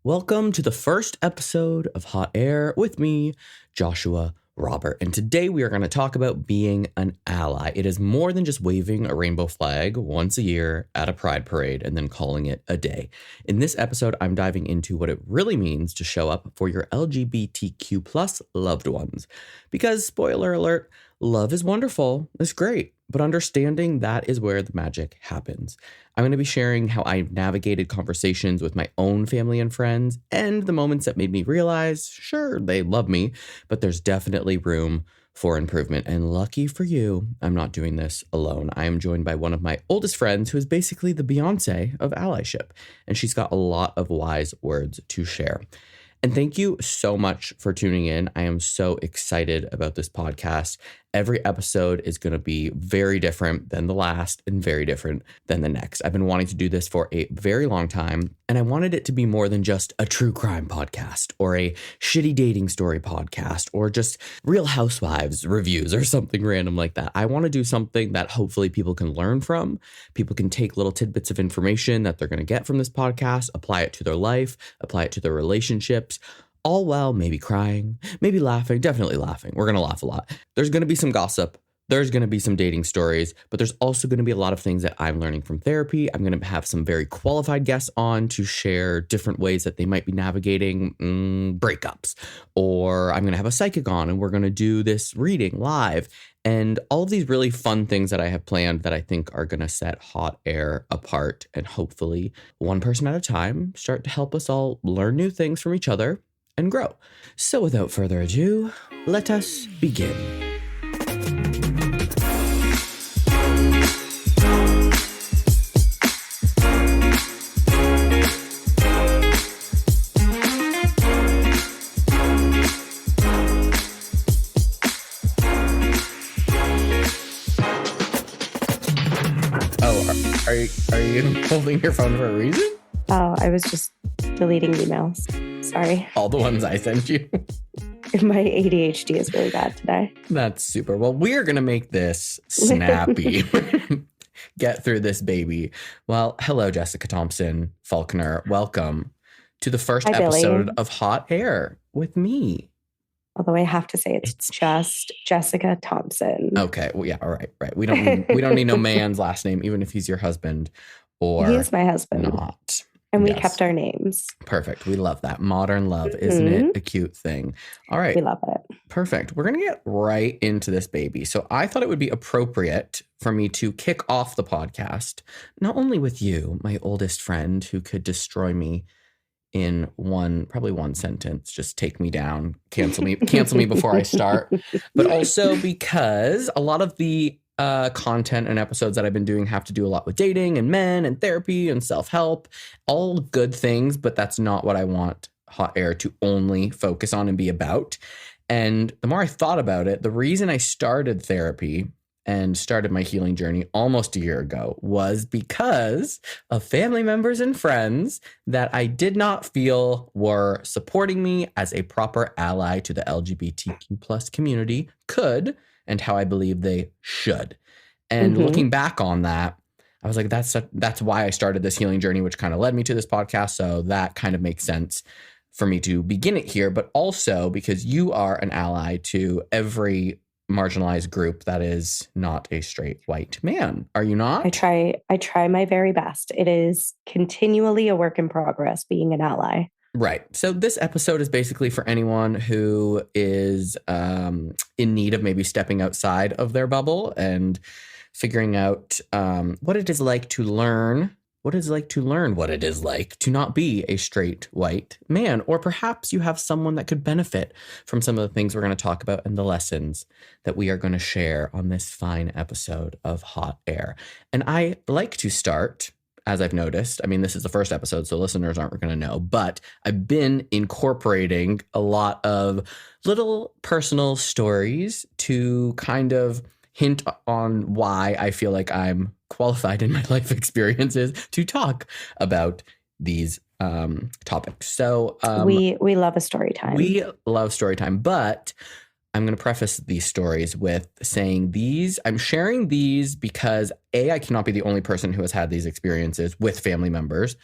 Welcome to the first episode of Hot Air with me, Joshua Robert. And today we are going to talk about being an ally. It is more than just waving a rainbow flag once a year at a pride parade and then calling it a day. In this episode, I'm diving into what it really means to show up for your LGBTQ plus loved ones. Because, spoiler alert, love is wonderful, it's great, but understanding that is where the magic happens. I'm going to be sharing how I've navigated conversations with my own family and friends and the moments that made me realize, sure, they love me, but there's definitely room for improvement. And lucky for you, I'm not doing this alone. I am joined by one of my oldest friends who is basically the Beyoncé of Allyship, and she's got a lot of wise words to share. And thank you so much for tuning in. I am so excited about this podcast. Every episode is going to be very different than the last and very different than the next. I've been wanting to do this for a very long time, and I wanted it to be more than just a true crime podcast or a shitty dating story podcast or just Real Housewives reviews or something random like that. I want to do something that hopefully people can learn from. People can take little tidbits of information that they're going to get from this podcast, apply it to their life, apply it to their relationships, all while maybe crying, maybe laughing, definitely laughing. We're going to laugh a lot. There's going to be some gossip. There's going to be some dating stories, but there's also going to be a lot of things that I'm learning from therapy. I'm going to have some very qualified guests on to share different ways that they might be navigating breakups. Or I'm going to have a psychic on and we're going to do this reading live. And all of these really fun things that I have planned that I think are going to set Hot Air apart and hopefully one person at a time start to help us all learn new things from each other and grow. So without further ado, let us begin. Oh, are you holding your phone for a reason? Oh, I was just deleting emails. Sorry. All the ones I sent you. My ADHD is really bad today. That's super. Well, we're going to make this snappy. Get through this baby. Well, hello, Jessica Thompson Faulkner. Welcome to the first episode Billy. of Hot Air with me. Although I have to say it's just Jessica Thompson. Okay. Well, yeah. All right. Right. We don't need no man's last name, even if he's your husband or he is my husband. Not. And we Yes. kept our names. Perfect. We love that. Modern love. Isn't it a cute thing? All right. We love it. Perfect. We're going to get right into this baby. So I thought it would be appropriate for me to kick off the podcast, not only with you, my oldest friend who could destroy me in probably one sentence, just take me down, cancel me before I start, but also because a lot of the content and episodes that I've been doing have to do a lot with dating and men and therapy and self-help, all good things, but that's not what I want Hot Air to only focus on and be about. And the more I thought about it, the reason I started therapy and started my healing journey almost a year ago was because of family members and friends that I did not feel were supporting me as a proper ally to the LGBTQ plus community could, and how I believe they should. And looking back on that, I was like, that's why I started this healing journey, which kind of led me to this podcast. So that kind of makes sense for me to begin it here, but also because you are an ally to every marginalized group that is not a straight white man. Are you not? I try my very best. It is continually a work in progress being an ally. Right. So this episode is basically for anyone who is in need of maybe stepping outside of their bubble and figuring out what it is like to learn what it is like to not be a straight white man. Or perhaps you have someone that could benefit from some of the things we're going to talk about and the lessons that we are going to share on this fine episode of Hot Air. And I like to start, as I've noticed, I mean, this is the first episode, so listeners aren't going to know, but I've been incorporating a lot of little personal stories to kind of hint on why I feel like I'm qualified in my life experiences to talk about these topics. So we love a story time. We love story time, but I'm going to preface these stories with saying I'm sharing these because I cannot be the only person who has had these experiences with family members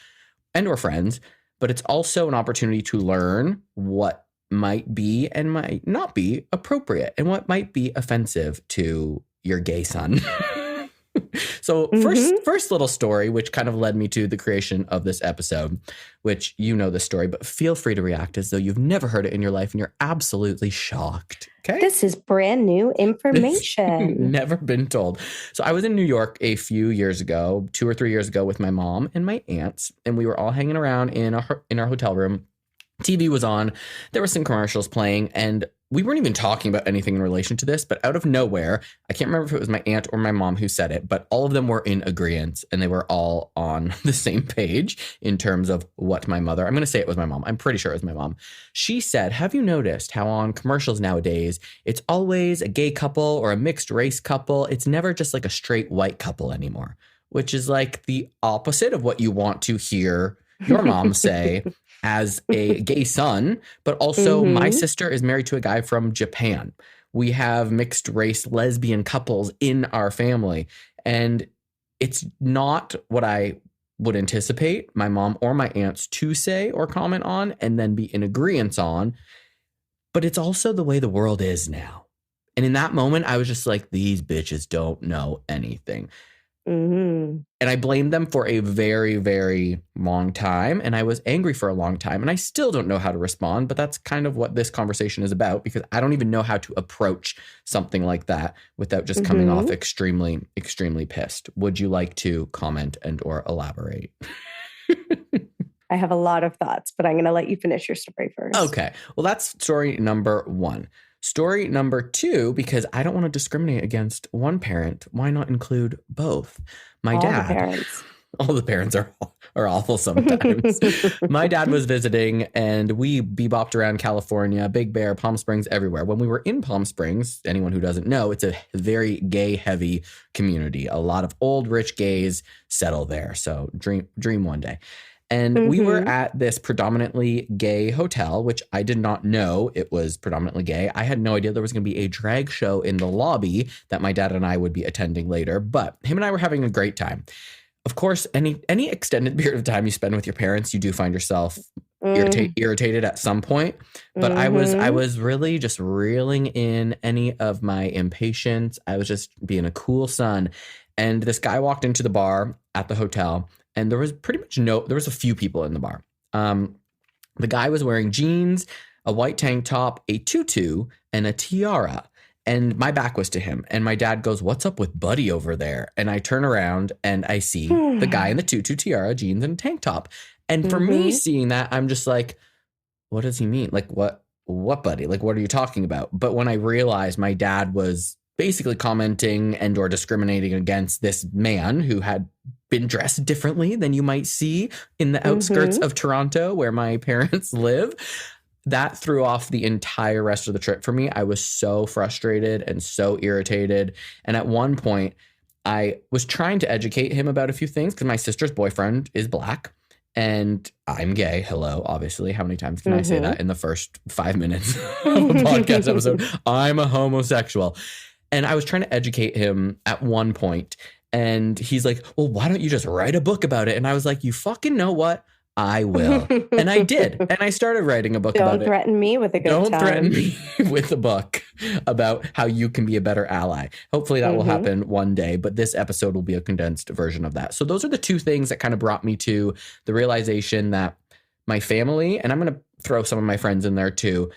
and or friends, but it's also an opportunity to learn what might be and might not be appropriate and what might be offensive to your gay son. So first little story, which kind of led me to the creation of this episode, which you know the story, but feel free to react as though you've never heard it in your life and you're absolutely shocked. Okay. This is brand new information. Never been told. So I was in New York a few years ago, 2 or 3 years ago, with my mom and my aunts, and we were all hanging around in our hotel room. TV was on. There were some commercials playing, and we weren't even talking about anything in relation to this, but out of nowhere, I can't remember if it was my aunt or my mom who said it, but all of them were in agreement, and they were all on the same page in terms of what my mother, I'm going to say it was my mom. I'm pretty sure it was my mom. She said, have you noticed how on commercials nowadays, it's always a gay couple or a mixed race couple? It's never just like a straight white couple anymore, which is like the opposite of what you want to hear your mom say as a gay son, but also my sister is married to a guy from Japan. We have mixed race lesbian couples in our family, and it's not what I would anticipate my mom or my aunts to say or comment on and then be in agreement on, but it's also the way the world is now. And in that moment, I was just like, these bitches don't know anything. And I blamed them for a very, very long time. And I was angry for a long time. And I still don't know how to respond. But that's kind of what this conversation is about, because I don't even know how to approach something like that without just coming off extremely, extremely pissed. Would you like to comment and or elaborate? I have a lot of thoughts, but I'm going to let you finish your story first. Okay. Well, that's story number 1. Story number 2, because I don't want to discriminate against one parent. Why not include both? My dad. The parents. All the parents are awful sometimes. My dad was visiting, and we bebopped around California, Big Bear, Palm Springs, everywhere. When we were in Palm Springs, anyone who doesn't know, it's a very gay-heavy community. A lot of old, rich gays settle there. So dream one day. And we were at this predominantly gay hotel, which I did not know it was predominantly gay. I had no idea there was going to be a drag show in the lobby that my dad and I would be attending later. But him and I were having a great time. Of course, any extended period of time you spend with your parents, you do find yourself irritated at some point. But I was really just reeling in any of my impatience. I was just being a cool son. And this guy walked into the bar at the hotel. And there was there was a few people in the bar. The guy was wearing jeans, a white tank top, a tutu, and a tiara. And my back was to him. And my dad goes, "What's up with Buddy over there?" And I turn around and I see the guy in the tutu, tiara, jeans, and tank top. And for me seeing that, I'm just like, what does he mean? Like, what Buddy? Like, what are you talking about? But when I realized my dad was basically commenting and or discriminating against this man who had been dressed differently than you might see in the outskirts of Toronto where my parents live, that threw off the entire rest of the trip for me. I was so frustrated and so irritated. And at one point, I was trying to educate him about a few things because my sister's boyfriend is Black and I'm gay. Hello, obviously. How many times can I say that in the first 5 minutes of a podcast episode? I'm a homosexual. And I was trying to educate him at one point, and he's like, "Well, why don't you just write a book about it?" And I was like, "You fucking know what? I will." And I did. And I started writing a book about it. Don't threaten me with a good time. Don't threaten me with a book about how you can be a better ally. Hopefully that will happen one day, but this episode will be a condensed version of that. So those are the 2 things that kind of brought me to the realization that my family, and I'm going to throw some of my friends in there too,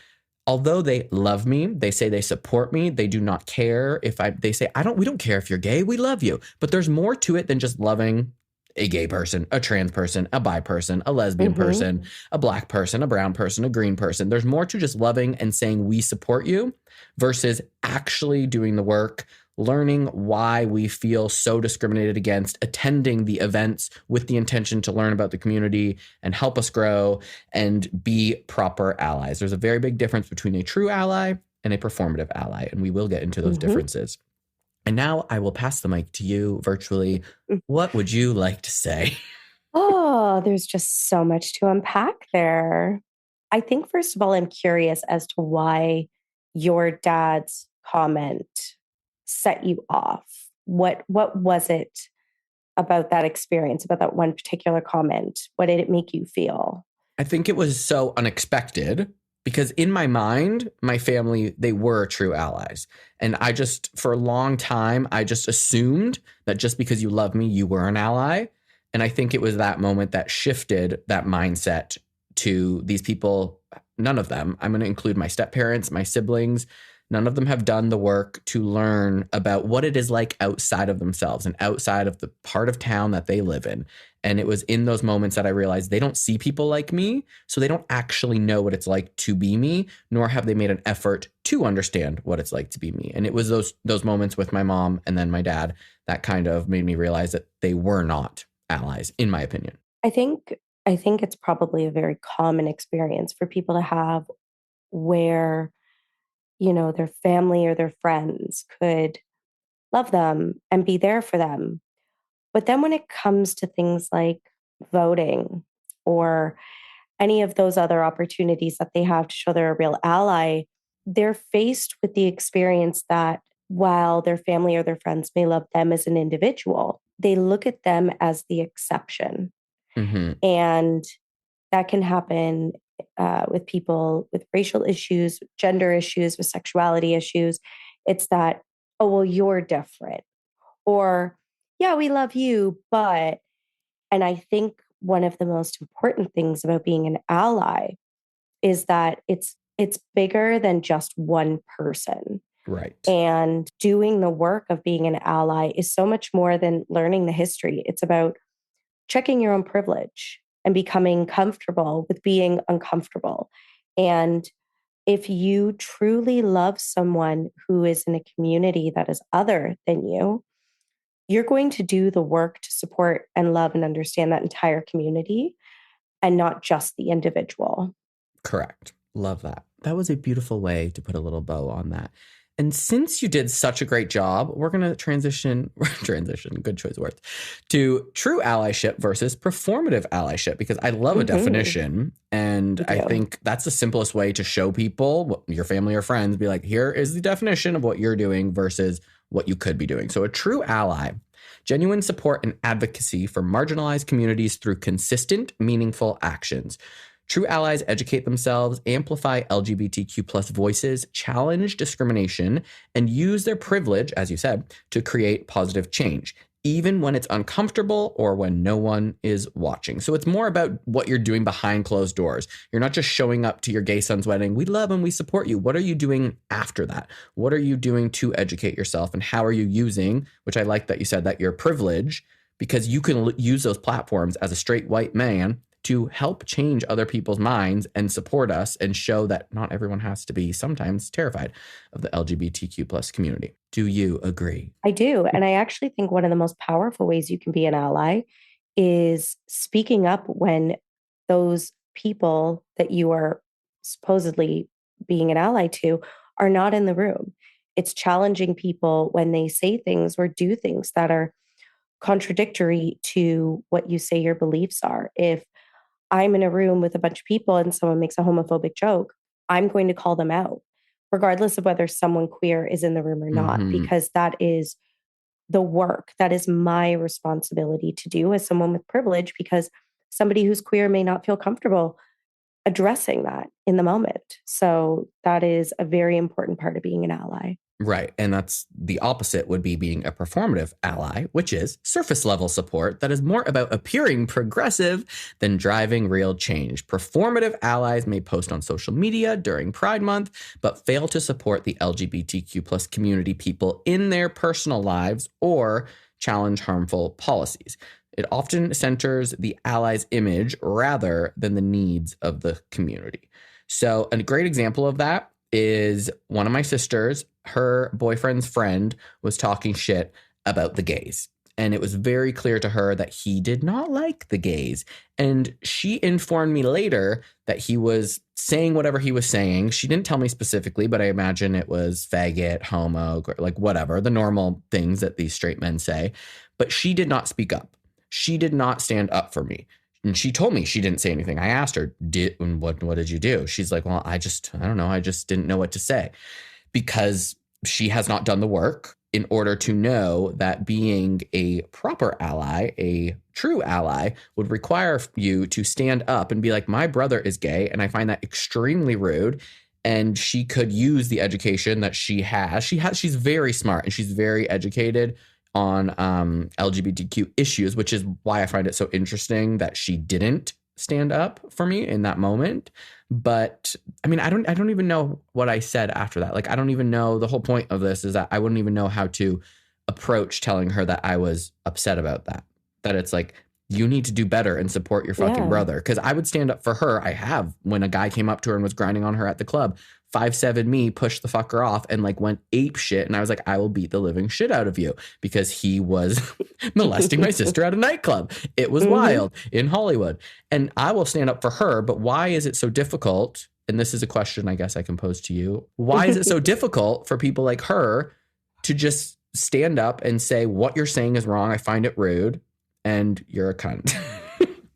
although they love me, they say they support me, they do not care if they say, we don't care if you're gay, we love you. But there's more to it than just loving a gay person, a trans person, a bi person, a lesbian person, a Black person, a brown person, a green person. There's more to just loving and saying we support you versus actually doing the work, learning why we feel so discriminated against, attending the events with the intention to learn about the community and help us grow and be proper allies. There's a very big difference between a true ally and a performative ally, and we will get into those differences. And now I will pass the mic to you virtually. What would you like to say? Oh, there's just so much to unpack there. I think, first of all, I'm curious as to why your dad's comment set you off. What was it about that experience, about that one particular comment? What did it make you feel? I think it was so unexpected because in my mind, my family, they were true allies. And I just, for a long time, I just assumed that just because you love me, you were an ally. And I think it was that moment that shifted that mindset to these people. None of them, I'm going to include my step parents, my siblings, none of them have done the work to learn about what it is like outside of themselves and outside of the part of town that they live in. And it was in those moments that I realized they don't see people like me, so they don't actually know what it's like to be me, nor have they made an effort to understand what it's like to be me. And it was those moments with my mom and then my dad that kind of made me realize that they were not allies, in my opinion. I think it's probably a very common experience for people to have where, their family or their friends could love them and be there for them. But then when it comes to things like voting or any of those other opportunities that they have to show they're a real ally, they're faced with the experience that while their family or their friends may love them as an individual, they look at them as the exception. Mm-hmm. And that can happen with people with racial issues, gender issues, with sexuality issues. It's that, oh, well, you're different. Or, yeah, we love you, but, and I think one of the most important things about being an ally is that it's bigger than just one person. Right. And doing the work of being an ally is so much more than learning the history. It's about checking your own privilege and becoming comfortable with being uncomfortable. And if you truly love someone who is in a community that is other than you, you're going to do the work to support and love and understand that entire community and not just the individual. Correct. Love that. That was a beautiful way to put a little bow on that. And since you did such a great job, we're going to transition, good choice of words, to true allyship versus performative allyship, because I love a definition. And I think that's the simplest way to show people, your family or friends, be like, here is the definition of what you're doing versus what you could be doing. So a true ally, genuine support and advocacy for marginalized communities through consistent, meaningful actions. True allies educate themselves, amplify LGBTQ plus voices, challenge discrimination, and use their privilege, as you said, to create positive change, even when it's uncomfortable or when no one is watching. So it's more about what you're doing behind closed doors. You're not just showing up to your gay son's wedding. We love and we support you. What are you doing after that? What are you doing to educate yourself? And how are you using, which I like that you said that your privilege, because you can use those platforms as a straight white man to help change other people's minds and support us and show that not everyone has to be sometimes terrified of the LGBTQ plus community. Do you agree? I do. And I actually think one of the most powerful ways you can be an ally is speaking up when those people that you are supposedly being an ally to are not in the room. It's challenging people when they say things or do things that are contradictory to what you say your beliefs are. If I'm in a room with a bunch of people and someone makes a homophobic joke, I'm going to call them out, regardless of whether someone queer is in the room or not, because that is the work. That is my responsibility to do as someone with privilege, because somebody who's queer may not feel comfortable addressing that in the moment. So that is a very important part of being an ally. Right. And that's the opposite would be being a performative ally, which is surface level support that is more about appearing progressive than driving real change. Performative allies may post on social media during Pride Month, but fail to support the LGBTQ plus community people in their personal lives or challenge harmful policies. It often centers the ally's image rather than the needs of the community. So a great example of that is one of my sisters, her boyfriend's friend was talking shit about the gays. And it was very clear to her that he did not like the gays. And she informed me later that he was saying whatever he was saying. She didn't tell me specifically, but I imagine it was faggot, homo, like whatever, the normal things that these straight men say. But she did not speak up. She did not stand up for me. And she told me she didn't say anything. I asked her, what did you do? She's like, well, I don't know. I just didn't know what to say, because she has not done the work in order to know that being a proper ally, a true ally, would require you to stand up and be like, my brother is gay. And I find that extremely rude. And she could use the education that she has. She's very smart and she's very educated on LGBTQ issues, which is why I find it so interesting that she didn't stand up for me in that moment. But I mean, I don't even know what I said after that. Like, I don't even know. The whole point of this is that I wouldn't even know how to approach telling her that I was upset about that. That it's like, you need to do better and support your fucking brother. Because I would stand up for her. I have, when a guy came up to her and was grinding on her at the club. 5'7" me pushed the fucker off and like went ape shit. And I was like, I will beat the living shit out of you, because he was molesting my sister at a nightclub. It was wild in Hollywood. And I will stand up for her. But why is it so difficult? And this is a question I guess I can pose to you. Why is it so difficult for people like her to just stand up and say, what you're saying is wrong? I find it rude. And you're a cunt.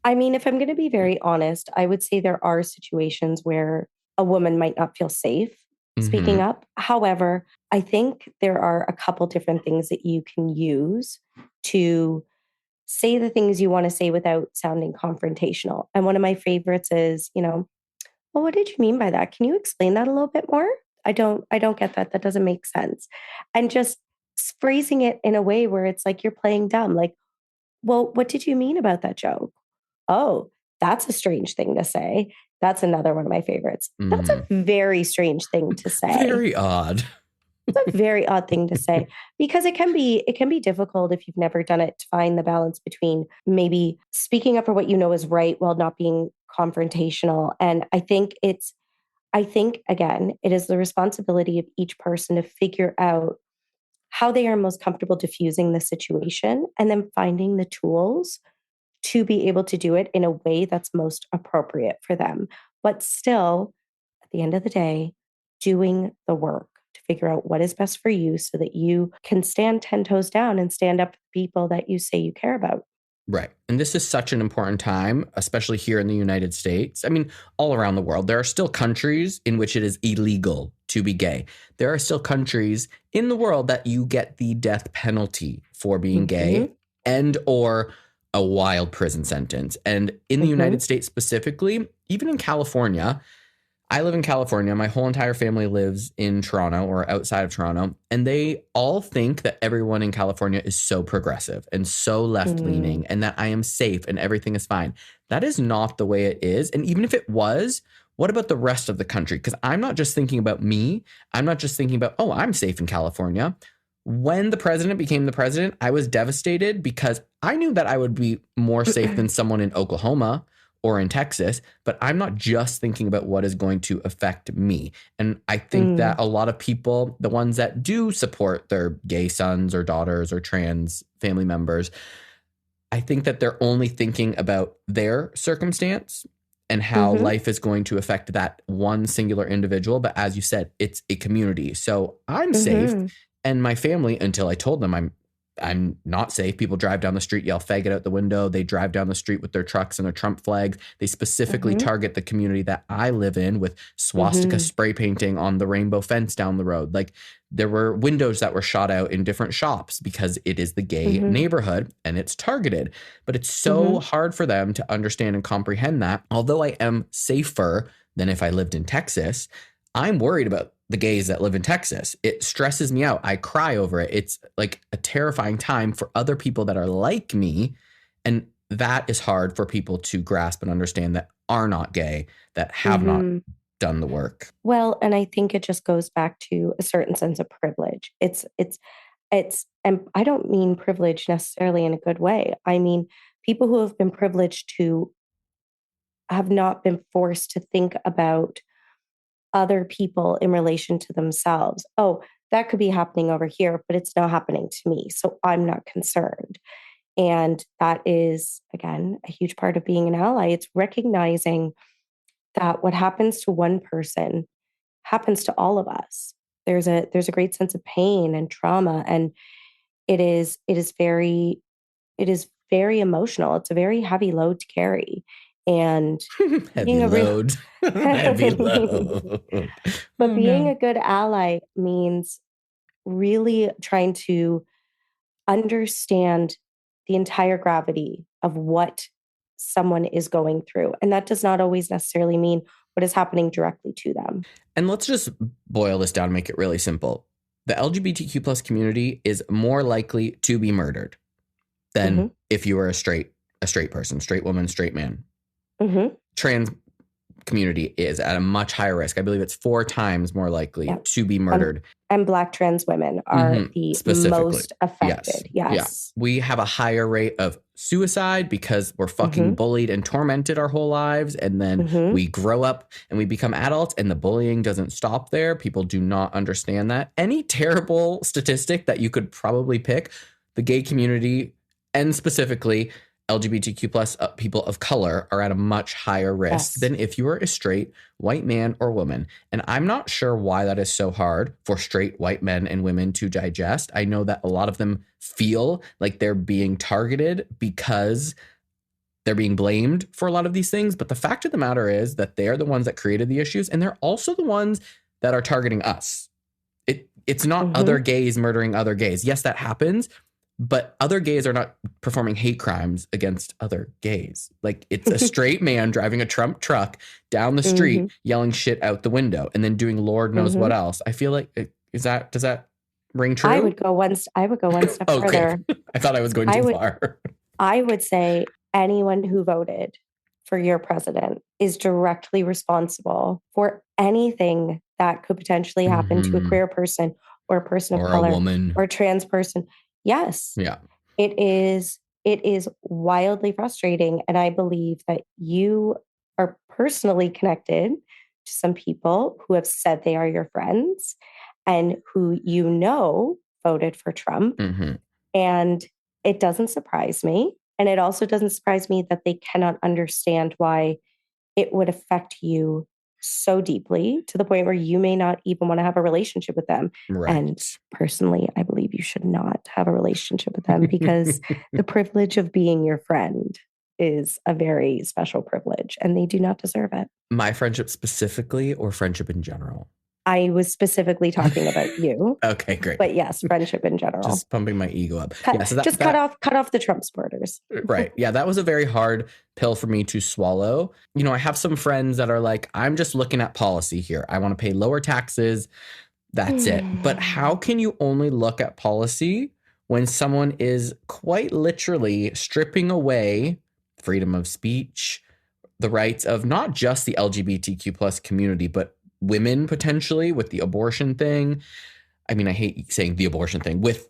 I mean, if I'm going to be very honest, I would say there are situations where a woman might not feel safe speaking up. However, I think there are a couple different things that you can use to say the things you want to say without sounding confrontational. And one of my favorites is, well, what did you mean by that? Can you explain that a little bit more? I don't get that. That doesn't make sense. And just phrasing it in a way where it's like you're playing dumb. Like, well, what did you mean about that joke? Oh, that's a strange thing to say. That's another one of my favorites. That's a very strange thing to say. Very odd. It's a very odd thing to say, because it can be difficult if you've never done it to find the balance between maybe speaking up for what you know is right while not being confrontational. And I think again, it is the responsibility of each person to figure out how they are most comfortable diffusing the situation and then finding the tools to be able to do it in a way that's most appropriate for them. But still, at the end of the day, doing the work to figure out what is best for you so that you can stand 10 toes down and stand up for the people that you say you care about. Right. And this is such an important time, especially here in the United States. I mean, all around the world, there are still countries in which it is illegal to be gay. There are still countries in the world that you get the death penalty for being gay and or a wild prison sentence. And in the United States specifically, even in California, I live in California. My whole entire family lives in Toronto or outside of Toronto. And they all think that everyone in California is so progressive and so left leaning and that I am safe and everything is fine. That is not the way it is. And even if it was, what about the rest of the country? Because I'm not just thinking about me. I'm not just thinking about, oh, I'm safe in California. When the president became the president, I was devastated because I knew that I would be more safe than someone in Oklahoma or in Texas, but I'm not just thinking about what is going to affect me. And I think that a lot of people, the ones that do support their gay sons or daughters or trans family members, I think that they're only thinking about their circumstance and how life is going to affect that one singular individual. But as you said, it's a community. So I'm safe. And my family, until I told them I'm not safe. People drive down the street, yell faggot out the window. They drive down the street with their trucks and their Trump flags. They specifically target the community that I live in with swastika spray painting on the rainbow fence down the road. Like, there were windows that were shot out in different shops because it is the gay neighborhood and it's targeted. But it's so hard for them to understand and comprehend that. Although I am safer than if I lived in Texas, I'm worried about the gays that live in Texas. It stresses me out. I cry over it. It's like a terrifying time for other people that are like me. And that is hard for people to grasp and understand that are not gay, that have not done the work. Well, and I think it just goes back to a certain sense of privilege. It's, and I don't mean privilege necessarily in a good way. I mean, people who have been privileged to have not been forced to think about other people in relation to themselves. Oh, that could be happening over here, but it's not happening to me. So I'm not concerned. And that is, again, a huge part of being an ally. It's recognizing that what happens to one person happens to all of us. There's a great sense of pain and trauma, and it is very emotional. It's a very heavy load to carry. And heavy load. Heavy load. But being a good ally means really trying to understand the entire gravity of what someone is going through. And that does not always necessarily mean what is happening directly to them. And let's just boil this down and make it really simple. The LGBTQ plus community is more likely to be murdered than if you were a straight person, straight woman, straight man. Trans community is at a much higher risk. I believe it's 4 times more likely to be murdered. And Black trans women are the most affected. Yes. We have a higher rate of suicide because we're fucking bullied and tormented our whole lives. And then we grow up and we become adults and the bullying doesn't stop there. People do not understand that. Any terrible statistic that you could probably pick, the gay community and specifically LGBTQ plus people of color are at a much higher risk than if you were a straight white man or woman. And I'm not sure why that is so hard for straight white men and women to digest. I know that a lot of them feel like they're being targeted because they're being blamed for a lot of these things. But the fact of the matter is that they're the ones that created the issues and they're also the ones that are targeting us. It's not other gays murdering other gays. Yes, that happens. But other gays are not performing hate crimes against other gays. Like it's a straight man driving a Trump truck down the street, yelling shit out the window and then doing Lord knows what else. I feel like, does that ring true? I would go one step further. I thought I was going too far. I would say anyone who voted for your president is directly responsible for anything that could potentially happen to a queer person or a person of color a woman or a trans person. Yes. Yeah. It is wildly frustrating. And I believe that you are personally connected to some people who have said they are your friends and who voted for Trump. And it doesn't surprise me. And it also doesn't surprise me that they cannot understand why it would affect you so deeply to the point where you may not even want to have a relationship with them. Right. And personally, I believe you should not have a relationship with them because the privilege of being your friend is a very special privilege and they do not deserve it. My friendship specifically or friendship in general? I was specifically talking about you. Okay, great. But yes, friendship in general. Just pumping my ego up. Cut off the Trump supporters. Right. Yeah, that was a very hard pill for me to swallow. You know, I have some friends that are like, I'm just looking at policy here. I want to pay lower taxes. That's it. But how can you only look at policy when someone is quite literally stripping away freedom of speech, the rights of not just the LGBTQ plus community, but women potentially with the abortion thing. I mean, I hate saying the abortion thing with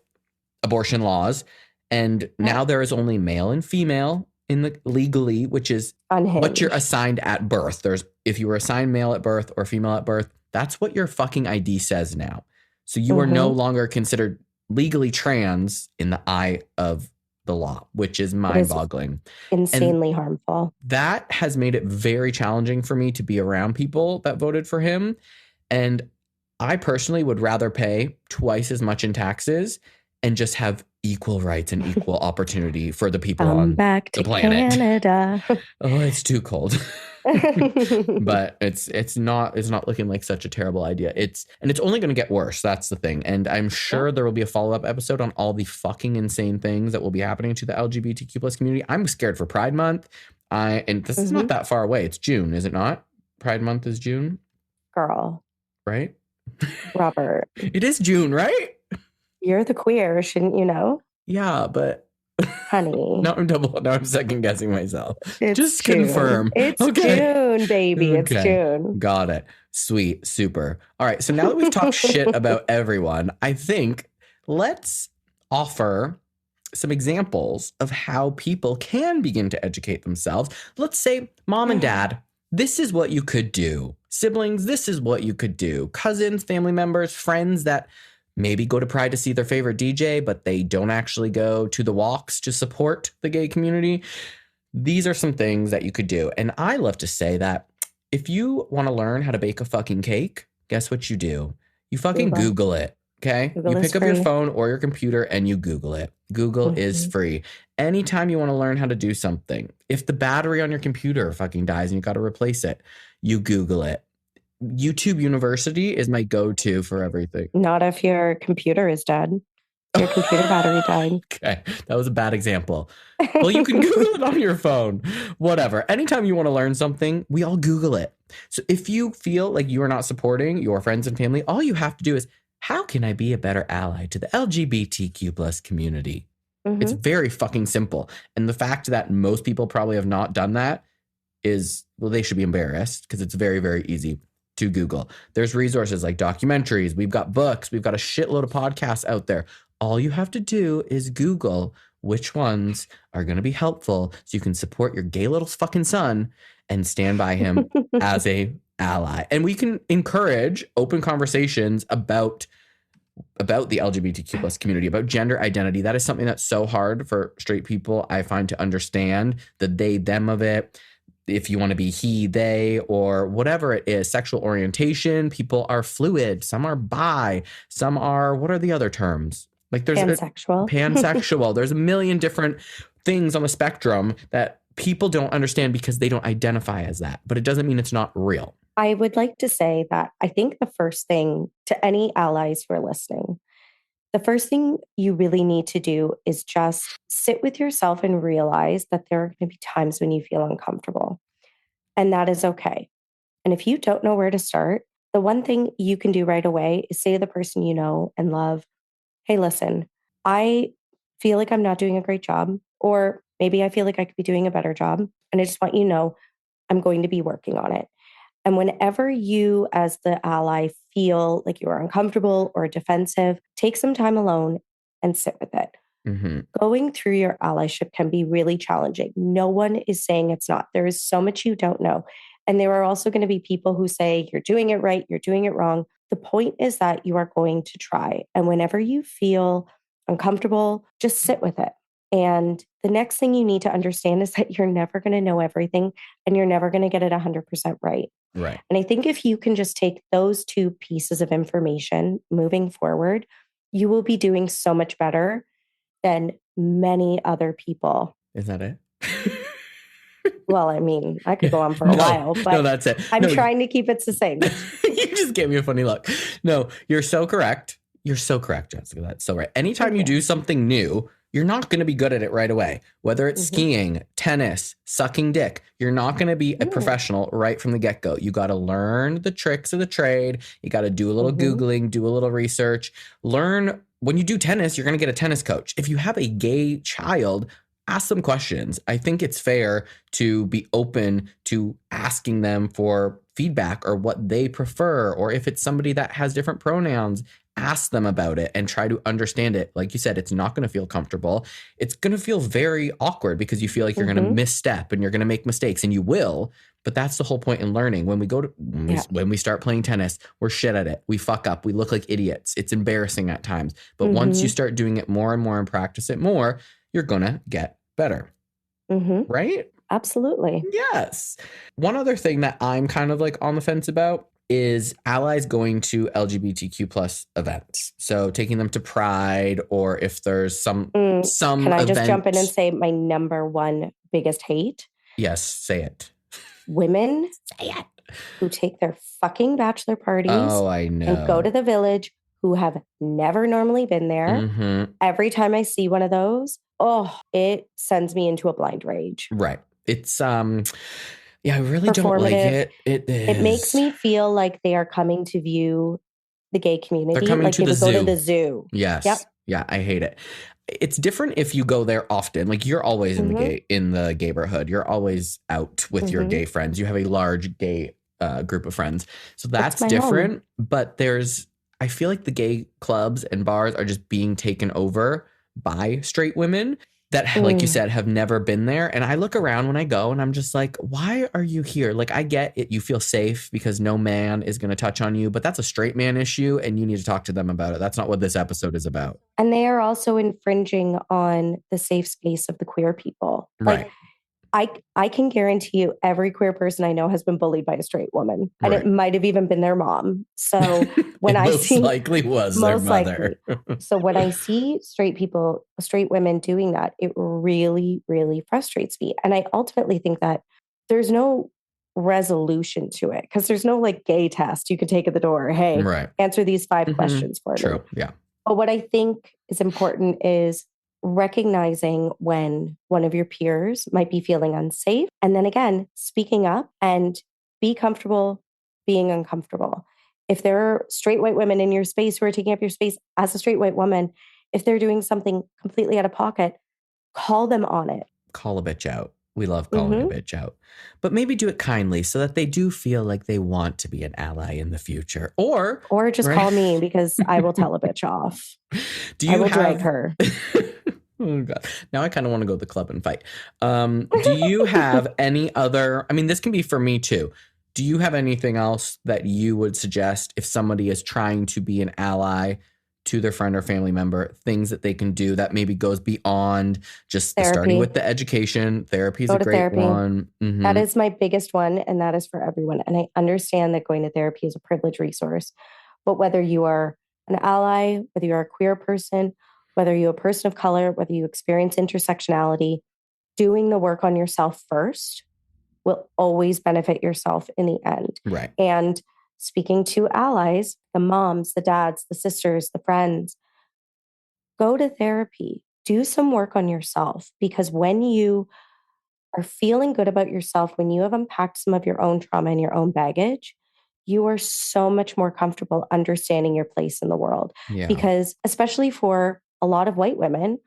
abortion laws. And now there is only male and female in the legally, which is unhinged. What you're assigned at birth. If you were assigned male at birth or female at birth, that's what your fucking ID says now. So you are no longer considered legally trans in the eye of the law, which is mind-boggling. Insanely harmful. That has made it very challenging for me to be around people that voted for him. And I personally would rather pay twice as much in taxes and just have equal rights and equal opportunity for the people on the planet. Canada. Oh, it's too cold. But it's not looking like such a terrible idea. It's only going to get worse. That's the thing. And I'm sure there will be a follow-up episode on all the fucking insane things that will be happening to the LGBTQ plus community. I'm scared for Pride Month. And this is not that far away. It's June, is it not? Pride Month is June. Girl. Right? Robert. It is June, right? You're the queer, shouldn't you know? Yeah, but honey. Now I'm second guessing myself. It's Just June. confirm. It's June, baby. It's June. Got it. Sweet. Super. All right. So now that we've talked shit about everyone, I think let's offer some examples of how people can begin to educate themselves. Let's say, mom and dad, this is what you could do. Siblings, this is what you could do. Cousins, family members, friends that maybe go to Pride to see their favorite DJ, but they don't actually go to the walks to support the gay community. These are some things that you could do. And I love to say that if you want to learn how to bake a fucking cake, guess what you do? You fucking Google it, okay? You pick up your phone or your computer and you Google it. Google is free. Anytime you want to learn how to do something, if the battery on your computer fucking dies and you got to replace it, you Google it. YouTube University is my go-to for everything. Not if your computer is dead. Your computer battery died. Okay, that was a bad example. Well, you can Google it on your phone. Whatever. Anytime you want to learn something, we all Google it. So if you feel like you are not supporting your friends and family, all you have to do is, how can I be a better ally to the LGBTQ plus community? It's very fucking simple. And the fact that most people probably have not done that is, well, they should be embarrassed, because it's very, very easy to Google. There's resources like documentaries. We've got books. We've got a shitload of podcasts out there. All you have to do is Google which ones are going to be helpful so you can support your gay little fucking son and stand by him as a ally. And we can encourage open conversations about the LGBTQ plus community, about gender identity. That is something that's so hard for straight people, I find, to understand the they, them of it. If you want to be he, they, or whatever it is, sexual orientation, people are fluid. Some are bi. Some are, what are the other terms? Like there's pansexual. There's a million different things on the spectrum that people don't understand because they don't identify as that. But it doesn't mean it's not real. I would like to say that I think the first thing, to any allies who are listening, the first thing you really need to do is just sit with yourself and realize that there are going to be times when you feel uncomfortable. And that is okay. And if you don't know where to start, the one thing you can do right away is say to the person you know and love, hey, listen, I feel like I'm not doing a great job, or maybe I feel like I could be doing a better job. And I just want you to know I'm going to be working on it. And whenever you, as the ally, feel like you are uncomfortable or defensive, take some time alone and sit with it. Going through your allyship can be really challenging. No one is saying it's not. There is so much you don't know. And there are also going to be people who say, you're doing it right, you're doing it wrong. The point is that you are going to try. And whenever you feel uncomfortable, just sit with it. And the next thing you need to understand is that you're never going to know everything, and you're never going to get it 100% right. Right. And I think if you can just take those two pieces of information moving forward, you will be doing so much better than many other people. Is that it? Well, I mean, I could go on for a while, but that's it. I'm trying to keep it succinct. You just gave me a funny look. No, you're so correct. You're so correct, Jessica. That's so right. Anytime you do something new, you're not going to be good at it right away. Whether it's skiing, tennis, sucking dick, you're not going to be a professional right from the get-go. You got to learn the tricks of the trade. You got to do a little Googling, do a little research. Learn. When you do tennis, you're going to get a tennis coach. If you have a gay child, ask them questions. I think it's fair to be open to asking them for feedback or what they prefer, or if it's somebody that has different pronouns, ask them about it and try to understand it. Like you said, it's not going to feel comfortable. It's going to feel very awkward because you feel like you're going to misstep and you're going to make mistakes, and you will. But that's the whole point in learning. When we go to when we start playing tennis, we're shit at it. We fuck up. We look like idiots. It's embarrassing at times. But once you start doing it more and more and practice it more, you're going to get better. Right? Absolutely. Yes. One other thing that I'm kind of like on the fence about is allies going to LGBTQ plus events. So taking them to Pride, or if there's some Can I just jump in and say my number one biggest hate? Yes, say it. Women who take their fucking bachelor parties and go to the village, who have never normally been there. Every time I see one of those, it sends me into a blind rage. Right. It's yeah, I really don't like it. It makes me feel like they are coming to view the gay community. They're coming like to they the would zoo. go to the zoo. Yes. Yep. Yeah, I hate it. It's different if you go there often. Like you're always in the gayborhood. You're always out with your gay friends. You have a large gay group of friends. So that's different. Home. But I feel like the gay clubs and bars are just being taken over by straight women that, like you said, have never been there. And I look around when I go and I'm just like, why are you here? Like, I get it. You feel safe because no man is going to touch on you, but that's a straight man issue and you need to talk to them about it. That's not what this episode is about. And they are also infringing on the safe space of the queer people. Right. I can guarantee you every queer person I know has been bullied by a straight woman. And it might have even been their mom. So when I see... most likely was their mother. So when I see straight women doing that, it really, really frustrates me. And I ultimately think that there's no resolution to it, because there's no like gay test you can take at the door. Hey, Right. answer these 5 Mm-hmm. questions for me. True. Yeah. But what I think is important is recognizing when one of your peers might be feeling unsafe. And then again, speaking up and be comfortable being uncomfortable. If there are straight white women in your space who are taking up your space as a straight white woman, if they're doing something completely out of pocket, call them on it. Call a bitch out. We love calling a bitch out. But maybe do it kindly so that they do feel like they want to be an ally in the future. Or just call me, because I will tell a bitch off. I will drag her. Oh God. Now I kind of want to go to the club and fight. Do you have any other, I mean, this can be for me too. Do you have anything else that you would suggest if somebody is trying to be an ally to their friend or family member, things that they can do that maybe goes beyond just starting with the education? Therapy is a great one. Mm-hmm. That is my biggest one, and that is for everyone. And I understand that going to therapy is a privileged resource, but whether you are an ally, whether you're a queer person, whether you're a person of color, whether you experience intersectionality, doing the work on yourself first will always benefit yourself in the end. Right. And speaking to allies, the moms, the dads, the sisters, the friends, go to therapy, do some work on yourself, because when you are feeling good about yourself, when you have unpacked some of your own trauma and your own baggage, you are so much more comfortable understanding your place in the world. Yeah. Because especially for a lot of white women,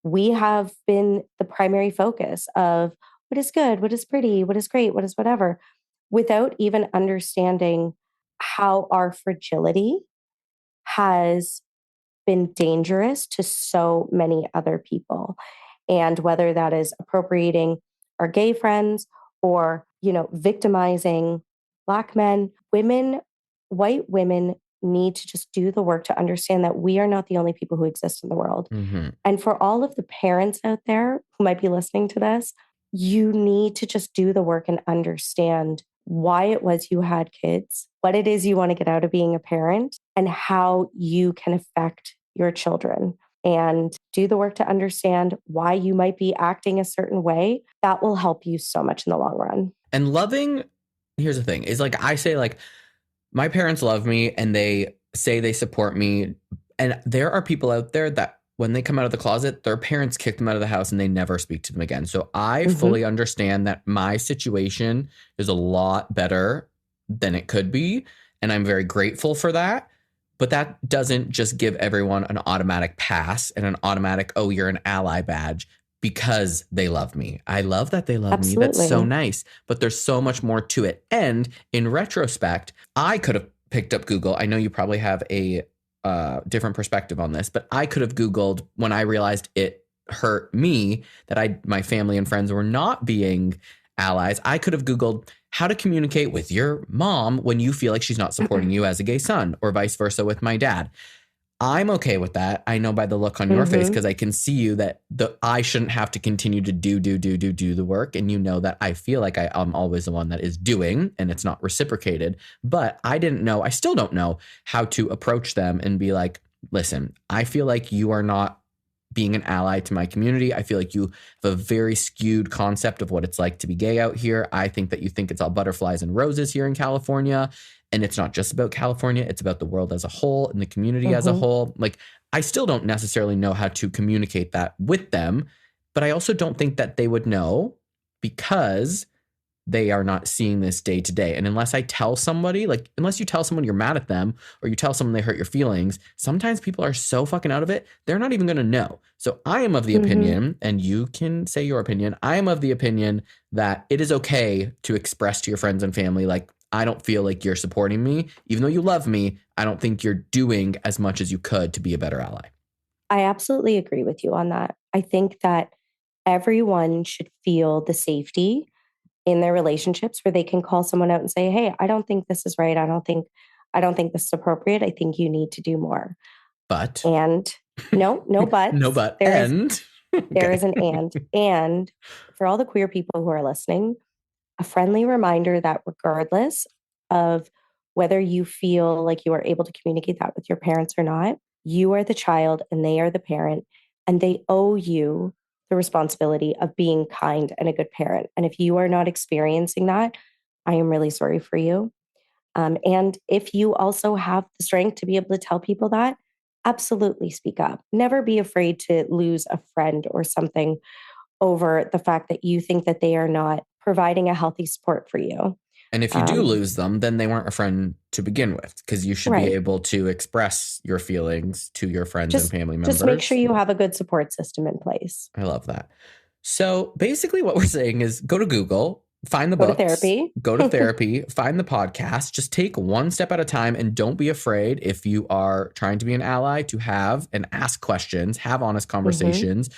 we have been the primary focus of what is good, what is pretty, what is great, what is whatever, without even understanding how our fragility has been dangerous to so many other people. And whether that is appropriating our gay friends or, victimizing Black men, women, white women need to just do the work to understand that we are not the only people who exist in the world. Mm-hmm. And for all of the parents out there who might be listening to this, you need to just do the work and understand why it was you had kids, what it is you want to get out of being a parent, and how you can affect your children. And do the work to understand why you might be acting a certain way. That will help you so much in the long run. And loving, here's the thing, is like I say, like, my parents love me and they say they support me. And there are people out there that when they come out of the closet, their parents kick them out of the house and they never speak to them again. So I fully understand that my situation is a lot better than it could be. And I'm very grateful for that. But that doesn't just give everyone an automatic pass and an automatic, oh, you're an ally badge because they love me. I love that they love me. That's so nice. But there's so much more to it. And in retrospect, I could have picked up Google. I know you probably have a different perspective on this, but I could have Googled when I realized it hurt me that my family and friends were not being allies. I could have Googled how to communicate with your mom when you feel like she's not supporting you as a gay son, or vice versa with my dad. I'm okay with that. I know by the look on your face, because I can see you that I shouldn't have to continue to do the work. And you know that I feel like I'm always the one that is doing and it's not reciprocated. But I still don't know how to approach them and be like, listen, I feel like you are not being an ally to my community. I feel like you have a very skewed concept of what it's like to be gay out here. I think that you think it's all butterflies and roses here in California. And it's not just about California. It's about the world as a whole and the community as a whole. Like, I still don't necessarily know how to communicate that with them, but I also don't think that they would know, because they are not seeing this day to day. And unless I tell somebody, like, unless you tell someone you're mad at them or you tell someone they hurt your feelings, sometimes people are so fucking out of it, they're not even going to know. So I am of the opinion, and you can say your opinion, I am of the opinion that it is okay to express to your friends and family, like, I don't feel like you're supporting me. Even though you love me, I don't think you're doing as much as you could to be a better ally. I absolutely agree with you on that. I think that everyone should feel the safety in their relationships where they can call someone out and say, hey, I don't think this is right. I don't think this is appropriate. I think you need to do more. But. And no but. No but. There is an and. And for all the queer people who are listening, a friendly reminder that regardless of whether you feel like you are able to communicate that with your parents or not, you are the child and they are the parent, and they owe you the responsibility of being kind and a good parent. And if you are not experiencing that, I am really sorry for you. And if you also have the strength to be able to tell people that, absolutely speak up. Never be afraid to lose a friend or something over the fact that you think that they are not providing a healthy support for you. And if you do lose them, then they weren't a friend to begin with, because you should be able to express your feelings to your friends and family members. Just make sure you have a good support system in place. I love that. So basically what we're saying is go to Google, find the books, go to therapy, find the podcast, just take one step at a time, and don't be afraid if you are trying to be an ally to have and ask questions, have honest conversations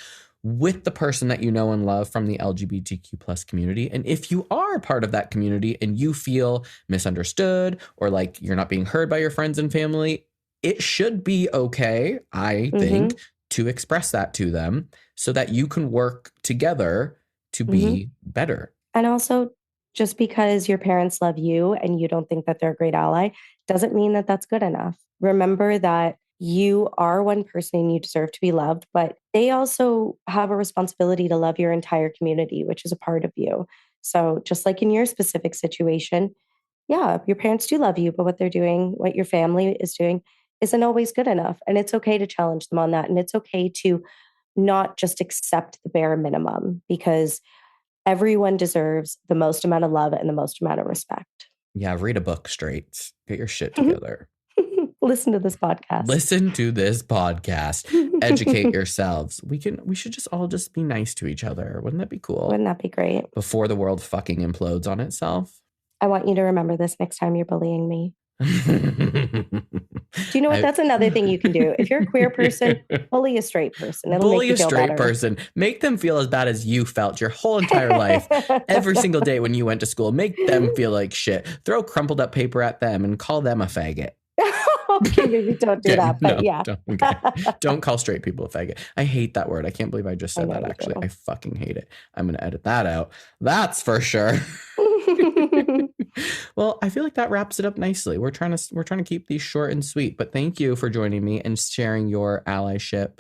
with the person that you know and love from the LGBTQ plus community. And if you are part of that community and you feel misunderstood or like you're not being heard by your friends and family, it should be okay, I think, to express that to them so that you can work together to be better. And also, just because your parents love you and you don't think that they're a great ally doesn't mean that that's good enough. Remember that you are one person and you deserve to be loved, but they also have a responsibility to love your entire community, which is a part of you. So just like in your specific situation, yeah, your parents do love you, but what they're doing, what your family is doing, isn't always good enough. And it's okay to challenge them on that. And it's okay to not just accept the bare minimum, because everyone deserves the most amount of love and the most amount of respect. Yeah, read a book straight. Get your shit together. Listen to this podcast. Educate yourselves. We should just all just be nice to each other. Wouldn't that be cool? Wouldn't that be great? Before the world fucking implodes on itself. I want you to remember this next time you're bullying me. Do you know what? That's another thing you can do. If you're a queer person, bully a straight person. Bully a straight person. Make them feel as bad as you felt your whole entire life. Every single day when you went to school, make them feel like shit. Throw crumpled up paper at them and call them a faggot. Okay, maybe don't do that, but no, don't call straight people a faggot. I hate that word. I can't believe I just said that, actually. I fucking hate it. I'm going to edit that out. That's for sure. Well, I feel like that wraps it up nicely. We're trying to keep these short and sweet, but thank you for joining me and sharing your allyship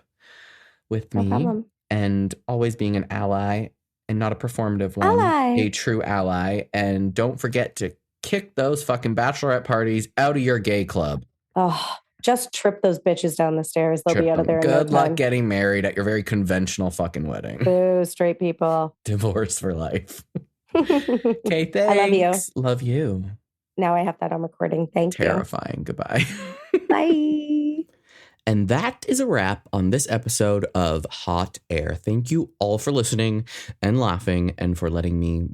with me. No problem. And always being an ally and not a performative one. A true ally. And don't forget to kick those fucking bachelorette parties out of your gay club. Oh, just trip those bitches down the stairs. They'll be out of there. Good luck getting married at your very conventional fucking wedding. Boo, straight people. Divorce for life. Okay, thanks. I love you. Now I have that on recording. Thank you. Terrifying. Goodbye. Bye. And that is a wrap on this episode of Hot Air. Thank you all for listening and laughing and for letting me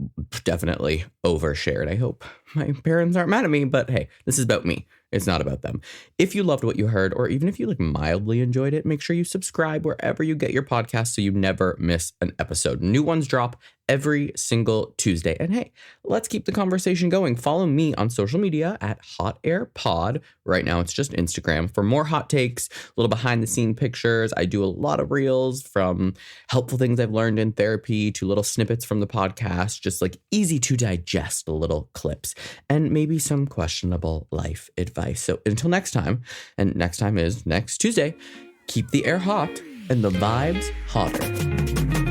definitely overshare it. I hope my parents aren't mad at me, but hey, this is about me. It's not about them. If you loved what you heard, or even if you mildly enjoyed it, make sure you subscribe wherever you get your podcast so you never miss an episode. New ones drop every single Tuesday. And hey, let's keep the conversation going. Follow me on social media at Hot Air Pod. Right now, it's just Instagram for more hot takes, little behind the scene pictures. I do a lot of reels, from helpful things I've learned in therapy to little snippets from the podcast, just easy to digest little clips, and maybe some questionable life advice. So until next time, and next time is next Tuesday, keep the air hot and the vibes hotter.